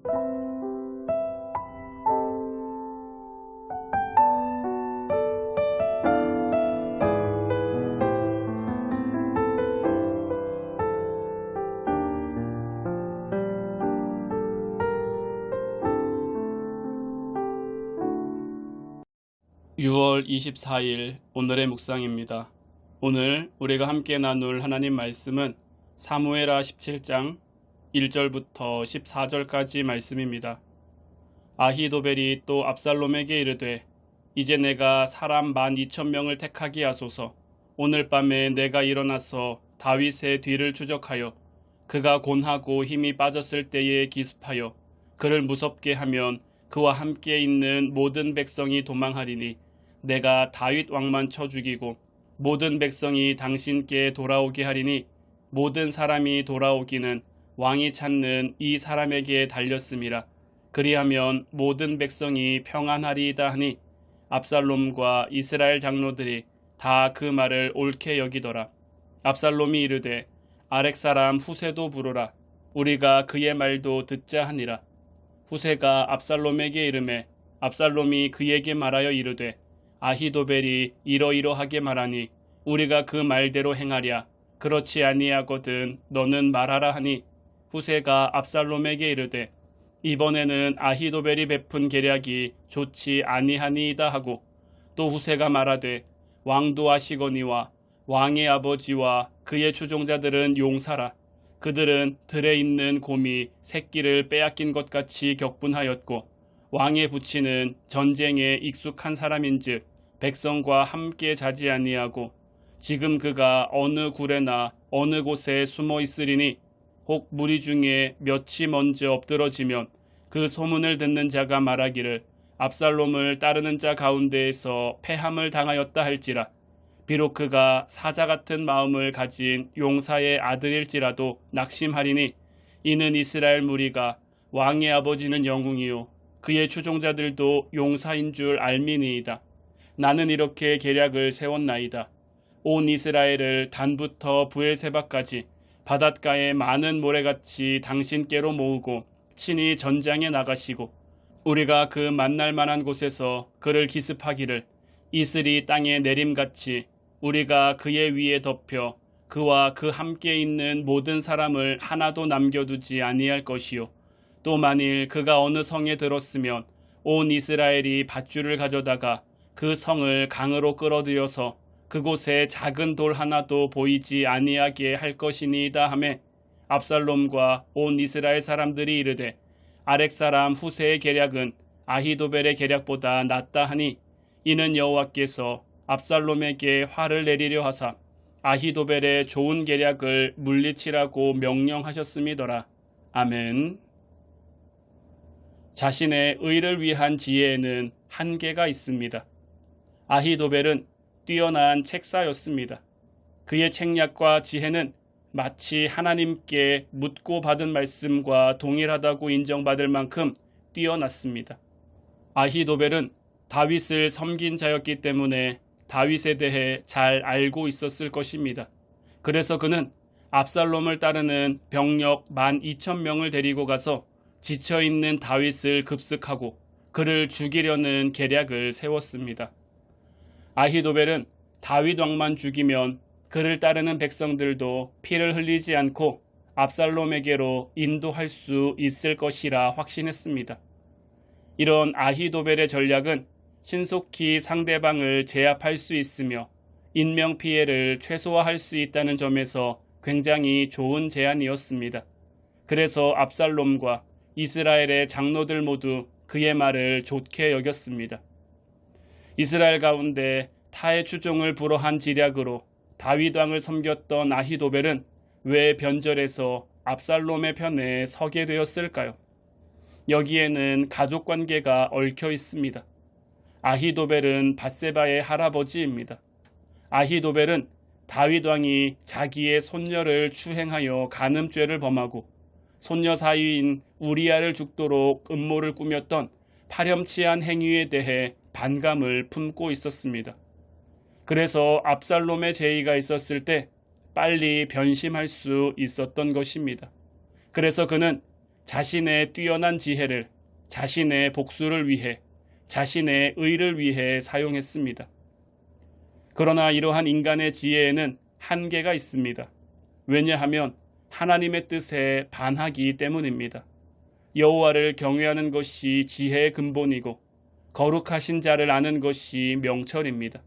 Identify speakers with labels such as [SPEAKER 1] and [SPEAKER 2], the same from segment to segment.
[SPEAKER 1] (6월 24일) 오늘의 묵상입니다. 오늘 우리가 함께 나눌 하나님 말씀은 사무엘하 17장 1절부터 14절까지 말씀입니다. 아히도벨이 또 압살롬에게 이르되 이제 내가 사람 12,000명을 택하게 하소서. 오늘 밤에 내가 일어나서 다윗의 뒤를 추적하여 그가 곤하고 힘이 빠졌을 때에 기습하여 그를 무섭게 하면 그와 함께 있는 모든 백성이 도망하리니 내가 다윗 왕만 쳐 죽이고 모든 백성이 당신께 돌아오게 하리니 모든 사람이 돌아오기는 왕이 찾는 이 사람에게 달렸음이라. 그리하면 모든 백성이 평안하리이다 하니 압살롬과 이스라엘 장로들이 다 그 말을 옳게 여기더라. 압살롬이 이르되 아렉 사람 후세도 부르라. 우리가 그의 말도 듣자 하니라. 후세가 압살롬에게 이르매 압살롬이 그에게 말하여 이르되 아히도벨이 이러이러하게 말하니 우리가 그 말대로 행하랴. 그렇지 아니하거든 너는 말하라 하니 후세가 압살롬에게 이르되 이번에는 아히도벨이 베푼 계략이 좋지 아니하니이다 하고 또 후세가 말하되 왕도 아시거니와 왕의 아버지와 그의 추종자들은 용사라. 그들은 들에 있는 곰이 새끼를 빼앗긴 것 같이 격분하였고 왕의 부친은 전쟁에 익숙한 사람인즉 백성과 함께 자지 아니하고 지금 그가 어느 굴에나 어느 곳에 숨어 있으리니 혹 무리 중에 몇이 먼저 엎드러지면 그 소문을 듣는 자가 말하기를 압살롬을 따르는 자 가운데에서 패함을 당하였다 할지라. 비록 그가 사자 같은 마음을 가진 용사의 아들일지라도 낙심하리니 이는 이스라엘 무리가 왕의 아버지는 영웅이요 그의 추종자들도 용사인 줄 알미니이다. 나는 이렇게 계략을 세웠나이다. 온 이스라엘을 단부터 브엘세바까지 바닷가에 많은 모래같이 당신께로 모으고 친히 전장에 나가시고 우리가 그 만날 만한 곳에서 그를 기습하기를 이슬이 땅에 내림같이 우리가 그의 위에 덮여 그와 그 함께 있는 모든 사람을 하나도 남겨두지 아니할 것이요 또 만일 그가 어느 성에 들었으면 온 이스라엘이 밧줄을 가져다가 그 성을 강으로 끌어들여서 그곳에 작은 돌 하나도 보이지 아니하게 할 것이니이다 하매 압살롬과 온 이스라엘 사람들이 이르되 아렉 사람 후세의 계략은 아히도벨의 계략보다 낫다 하니 이는 여호와께서 압살롬에게 화를 내리려 하사 아히도벨의 좋은 계략을 물리치라고 명령하셨음이더라. 아멘. 자신의 의를 위한 지혜에는 한계가 있습니다. 아히도벨은 뛰어난 책사였습니다. 그의 책략과 지혜는 마치 하나님께 묻고 받은 말씀과 동일하다고 인정받을 만큼 뛰어났습니다. 아히도벨은 다윗을 섬긴 자였기 때문에 다윗에 대해 잘 알고 있었을 것입니다. 그래서 그는 압살롬을 따르는 병력 12,000명을 데리고 가서 지쳐있는 다윗을 급습하고 그를 죽이려는 계략을 세웠습니다. 아히도벨은 다윗 왕만 죽이면 그를 따르는 백성들도 피를 흘리지 않고 압살롬에게로 인도할 수 있을 것이라 확신했습니다. 이런 아히도벨의 전략은 신속히 상대방을 제압할 수 있으며 인명피해를 최소화할 수 있다는 점에서 굉장히 좋은 제안이었습니다. 그래서 압살롬과 이스라엘의 장로들 모두 그의 말을 좋게 여겼습니다. 이스라엘 가운데 타의 추종을 불허한 지략으로 다윗 왕을 섬겼던 아히도벨은 왜 변절해서 압살롬의 편에 서게 되었을까요? 여기에는 가족관계가 얽혀 있습니다. 아히도벨은 밧세바의 할아버지입니다. 아히도벨은 다윗 왕이 자기의 손녀를 추행하여 간음죄를 범하고 손녀 사위인 우리아를 죽도록 음모를 꾸몄던 파렴치한 행위에 대해 반감을 품고 있었습니다. 그래서 압살롬의 제의가 있었을 때 빨리 변심할 수 있었던 것입니다. 그래서 그는 자신의 뛰어난 지혜를 자신의 복수를 위해, 자신의 의를 위해 사용했습니다. 그러나 이러한 인간의 지혜에는 한계가 있습니다. 왜냐하면 하나님의 뜻에 반하기 때문입니다. 여호와를 경외하는 것이 지혜의 근본이고 거룩하신 자를 아는 것이 명철입니다.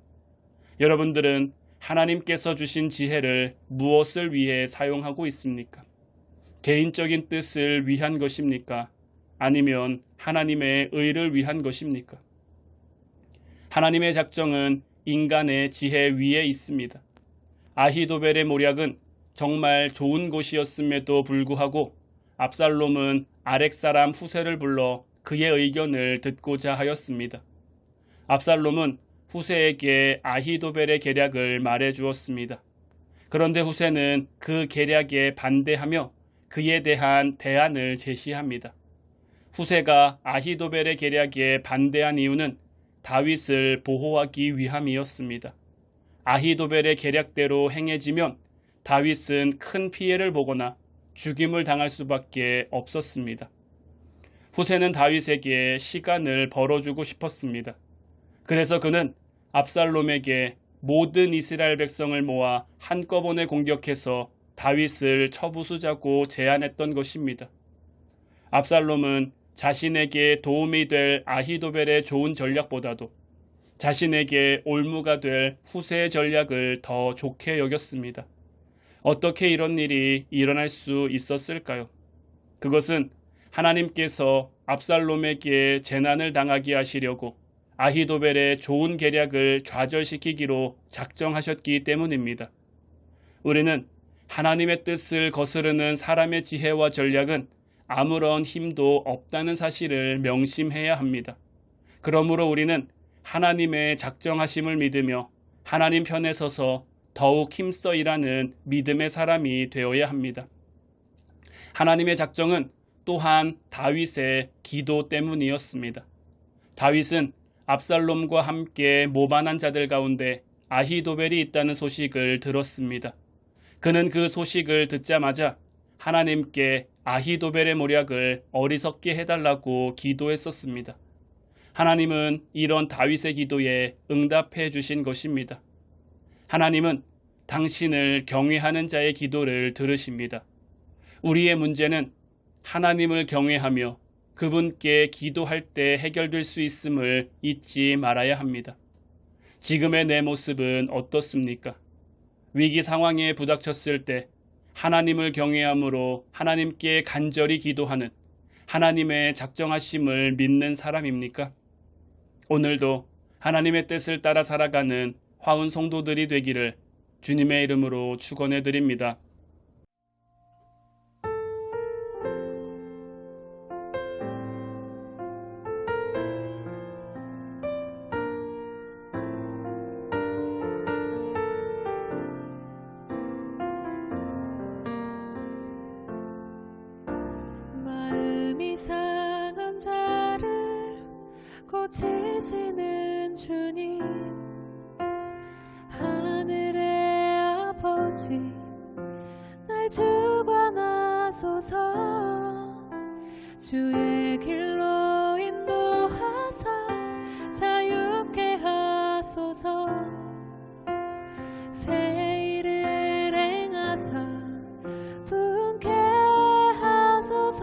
[SPEAKER 1] 여러분들은 하나님께서 주신 지혜를 무엇을 위해 사용하고 있습니까? 개인적인 뜻을 위한 것입니까? 아니면 하나님의 의를 위한 것입니까? 하나님의 작정은 인간의 지혜 위에 있습니다. 아히도벨의 모략은 정말 좋은 곳이었음에도 불구하고 압살롬은 아렉 사람 후세를 불러 그의 의견을 듣고자 하였습니다. 압살롬은 후세에게 아히도벨의 계략을 말해 주었습니다. 그런데 후세는 그 계략에 반대하며 그에 대한 대안을 제시합니다. 후세가 아히도벨의 계략에 반대한 이유는 다윗을 보호하기 위함이었습니다. 아히도벨의 계략대로 행해지면 다윗은 큰 피해를 보거나 죽임을 당할 수밖에 없었습니다. 후세는 다윗에게 시간을 벌어주고 싶었습니다. 그래서 그는 압살롬에게 모든 이스라엘 백성을 모아 한꺼번에 공격해서 다윗을 쳐부수자고 제안했던 것입니다. 압살롬은 자신에게 도움이 될 아히도벨의 좋은 전략보다도 자신에게 올무가 될 후세의 전략을 더 좋게 여겼습니다. 어떻게 이런 일이 일어날 수 있었을까요? 그것은 하나님께서 압살롬에게 재난을 당하게 하시려고 아히도벨의 좋은 계략을 좌절시키기로 작정하셨기 때문입니다. 우리는 하나님의 뜻을 거스르는 사람의 지혜와 전략은 아무런 힘도 없다는 사실을 명심해야 합니다. 그러므로 우리는 하나님의 작정하심을 믿으며 하나님 편에 서서 더욱 힘써 일하는 믿음의 사람이 되어야 합니다. 하나님의 작정은 또한 다윗의 기도 때문이었습니다. 다윗은 압살롬과 함께 모반한 자들 가운데 아히도벨이 있다는 소식을 들었습니다. 그는 그 소식을 듣자마자 하나님께 아히도벨의 모략을 어리석게 해달라고 기도했었습니다. 하나님은 이런 다윗의 기도에 응답해 주신 것입니다. 하나님은 당신을 경외하는 자의 기도를 들으십니다. 우리의 문제는 하나님을 경외하며 그분께 기도할 때 해결될 수 있음을 잊지 말아야 합니다. 지금의 내 모습은 어떻습니까? 위기 상황에 부닥쳤을 때 하나님을 경외함으로 하나님께 간절히 기도하는 하나님의 작정하심을 믿는 사람입니까? 오늘도 하나님의 뜻을 따라 살아가는 화운 성도들이 되기를 주님의 이름으로 축원해 드립니다.
[SPEAKER 2] 마음이 상한 자를 고치시는 주님, 하늘의 아버지 날 주관하소서. 주의 길로 인도하사 자유케 하소서. 새 일을 행하사 분케 하소서.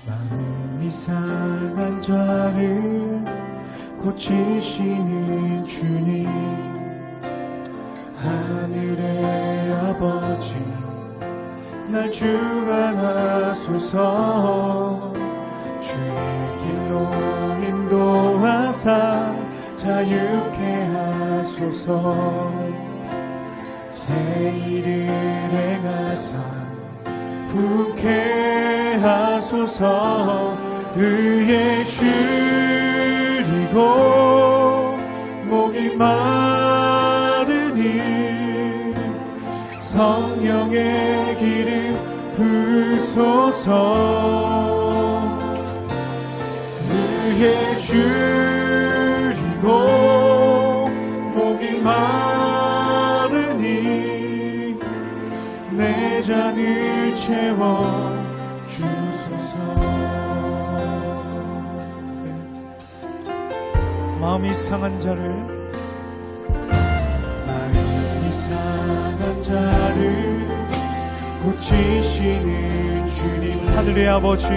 [SPEAKER 3] 마음이 상한 자를 고치시는 주님, 하늘의 아버지 날 주관하소서. 주의 길로 인도하사 자유케 하소서. 새 일을 행하사 분케 하소서. 의에 줄이고 목이 마르니 성령의 기름 부소서. 의에 줄이고 목이 마르니 내 잔을 채워 주소서. 마음이 상한 자를, 마음이 상한 자를 고치시는 주님. 하늘의 아버지,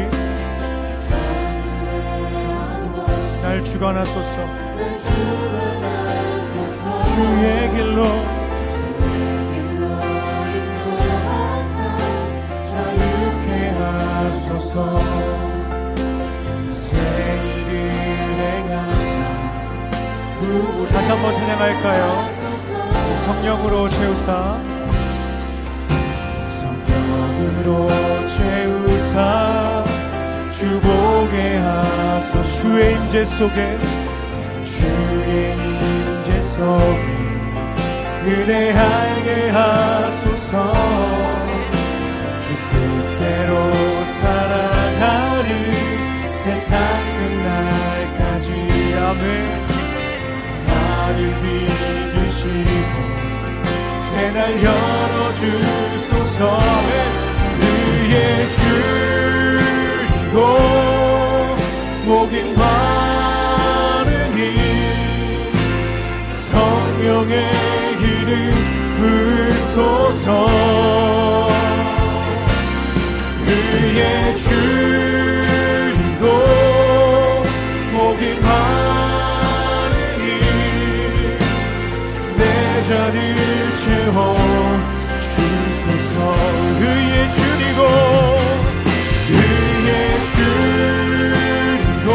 [SPEAKER 3] 날 주관하소서. 주의 길로 자유케 하소서. 새 일을 행하사. 다시 한번 찬양할까요? 성령으로 채우사, 성령으로 채우사 주보게 하소서. 주의 임재 속에, 주의 임재 속에 은혜하게 하소서. 주 뜻대로 살아가는 세상 끝날까지. 아멘. 나를 빚으시고 새날 열어주소서. 의에 줄이고 목인 바르니 성령의 기름 부으소서. 의에 줄이고 목인 바르니 내 잔을 채워 주소서. 의에 줄이고, 의에 줄이고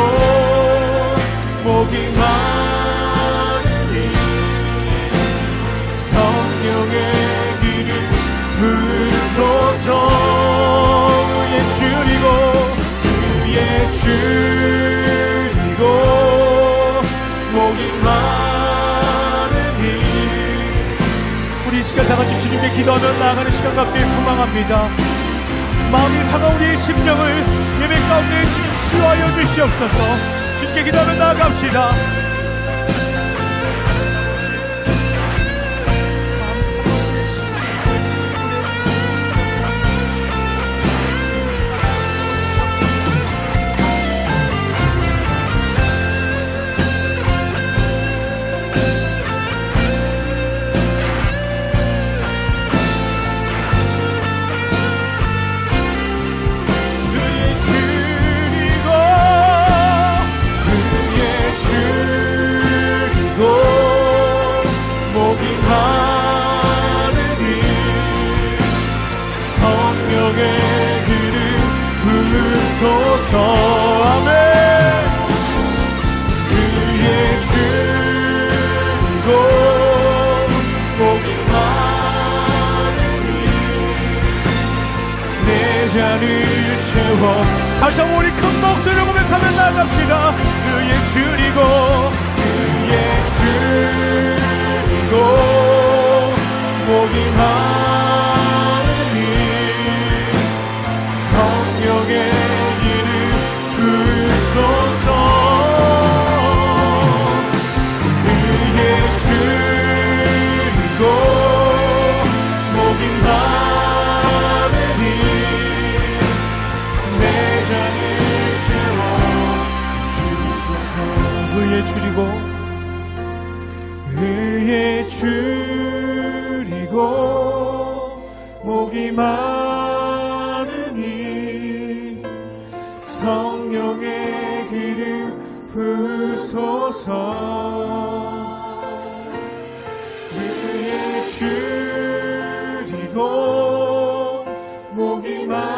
[SPEAKER 3] 목이 마르니 성령의 기름 부으소서. 의에 줄이고, 의에 줄이고 목이 마르니. 우리 이 시간 다같이 주님께 기도하며 나아가는 시간 갖길 소망합니다. 마음이 상한 우리의 심령을 예배 가운데 치유하여 주시옵소서. 주님께 기도하며 나아갑시다. 아멘. 의에 줄이고 목이 마르니 내 잔을 채워. 다시 한번 우리 큰 목소리로 고백하며 나갑시다. 의에 줄이고, 의에 줄이고 목이 마르니 성령의 의에 줄이고 목이 마르니 내 잔을 채워 주소서. 의에 줄이고, 의에 줄이고 목이 마르니 성령의 기름 부으소서. 의에 줄이고 목이 마르니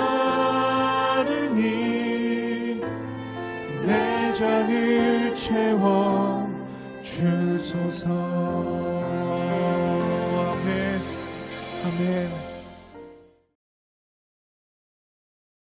[SPEAKER 3] 내 잔을 채워 주소서. 아멘. 아멘.